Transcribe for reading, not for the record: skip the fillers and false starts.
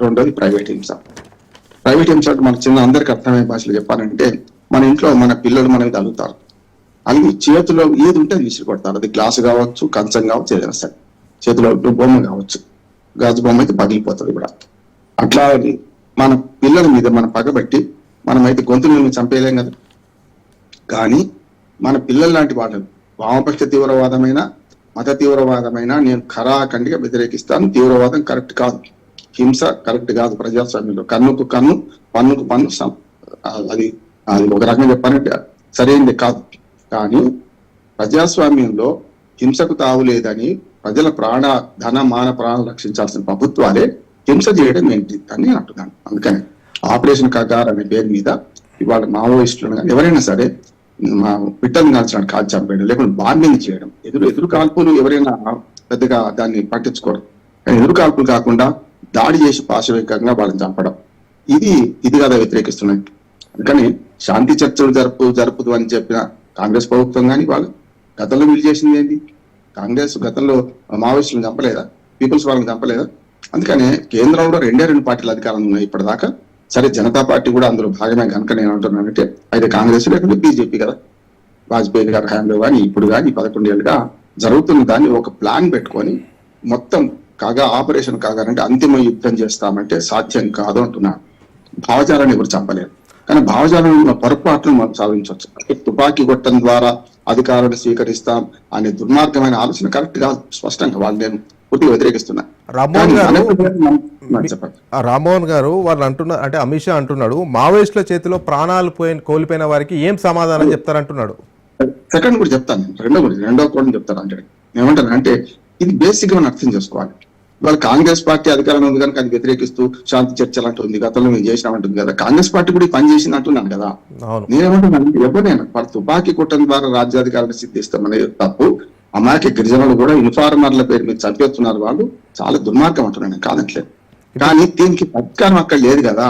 రెండోది ప్రైవేట్ హింస. ప్రైవేట్ హింస అంటే మన చిన్న అందరికి అర్థమయ్యే భాషలో చెప్పాలంటే, మన ఇంట్లో మన పిల్లలు మన మీద అలుగుతారు, అలిగి చేతిలో ఏది ఉంటే అది విసిరి కొడతారు. అది గ్లాసు కావచ్చు, కంచం కావచ్చు, ఏదైనా సరే, చేతిలో బొమ్మ కావచ్చు, గాజు బొమ్మ అయితే పగిలిపోతుంది కూడా. అట్లా మన పిల్లల మీద మనం పగబట్టి మనమైతే గొంతులను చంపేయలేం కదా. కానీ మన పిల్లల లాంటి వాళ్ళని వామపక్ష తీవ్రవాదమైన మత తీవ్రవాదమైన నేను ఖరాఖండిగా వ్యతిరేకిస్తాను. తీవ్రవాదం కరెక్ట్ కాదు, హింస కరెక్ట్ కాదు. ప్రజాస్వామ్యంలో కన్నుకు కన్ను, పన్నుకు పన్ను అది అది ఒక రకంగా చెప్పాలంటే సరైనది కాదు. కానీ ప్రజాస్వామ్యంలో హింసకు తావు లేదని ప్రజల ప్రాణ ధన మాన ప్రాణాలు రక్షించాల్సిన ప్రభుత్వాలే హింస చేయడం ఏంటి అని అంటున్నాను. అందుకని ఆపరేషన్ కగార్ అనే పేరు మీద ఇవాళ మావోయిస్టులను కానీ ఎవరైనా సరే మా పిట్టలు కాల్చడానికి కాల్ చంపేయడం, లేకుంటే బాంబింగ్ చేయడం, ఎదురు కాల్పులు ఎవరైనా పెద్దగా దాన్ని పట్టించుకోరు. కానీ ఎదురు కాల్పులు కాకుండా దాడి చేసి పాశవికంగా వాళ్ళని చంపడం, ఇది కదా వ్యతిరేకిస్తున్నాయి. అందుకని శాంతి చర్చలు జరుపుదు అని చెప్పిన కాంగ్రెస్ ప్రభుత్వం కానీ వాళ్ళు గతంలో వీళ్ళు చేసింది ఏంటి? కాంగ్రెస్ గతంలో మావోయిస్టులను చంపలేదా? పీపుల్స్ వాళ్ళని చంపలేదా? అందుకనే కేంద్రంలో రెండు పార్టీలు అధికారంలో ఉన్నాయి ఇప్పటిదాకా. సరే, జనతా పార్టీ కూడా అందులో భాగమే కనుక నేను అంటున్నానంటే అయితే కాంగ్రెస్ లేకుంటే బీజేపీ కదా. వాజ్పేయి గారి హయాంలో కానీ ఇప్పుడు కానీ 11 ఏళ్ళుగా జరుగుతున్న దాన్ని ఒక ప్లాన్ పెట్టుకొని మొత్తం ఆపరేషన్ కాగానంటే అంతిమ యుద్ధం చేస్తామంటే సాధ్యం కాదు అంటున్నాను. భావజాలాన్ని ఎవరు చంపలేరు, కానీ భావజాలంలో పొరపాట్లను మనం సాధించవచ్చు. తుపాకీ కొట్టడం ద్వారా అధికారాన్ని స్వీకరిస్తాం అనే దుర్మార్గమైన ఆలోచన కరెక్ట్ కాదు. స్పష్టంగా వాళ్ళు నేను పూర్తిగా వ్యతిరేకిస్తున్నా. రామ్మోహన్ గారు వాళ్ళు అంటున్నారు, అంటే అమిత్ షా అంటున్నాడు మావోయిస్టుల చేతిలో ప్రాణాలు కోల్పోయిన వారికి ఏం సమాధానం చెప్తారంటున్నాడు. సెకండ్ కూడా చెప్తాను, రెండో కూడా చెప్తాను. అంటే ఏమంటాను అంటే ఇది బేసిక్ గా అర్థం చేసుకోవాలి. ఇవాళ కాంగ్రెస్ పార్టీ అధికారంలో ఉంది కనుక అది వ్యతిరేకిస్తూ శాంతి చర్చలు అంటుంది, గతంలో మేము చేసినామంటుంది కదా. కాంగ్రెస్ పార్టీ కూడా పని చేసింది అంటున్నాను కదా. నేనేమంటున్నాను, ఎవరైనా తుపాకీ కొట్టడం ద్వారా రాజ్యాధికారాన్ని సిద్ధిస్తామనేది తప్పు. అమాయక గిరిజనులు కూడా యూనిఫార్మర్ల పేరు మీద చంపేస్తున్నారు, వాళ్ళు చాలా దుర్మార్గం అంటున్నాను, కాదంటలేదు. కానీ దీనికి పరిష్కారం అక్కడ లేదు కదా.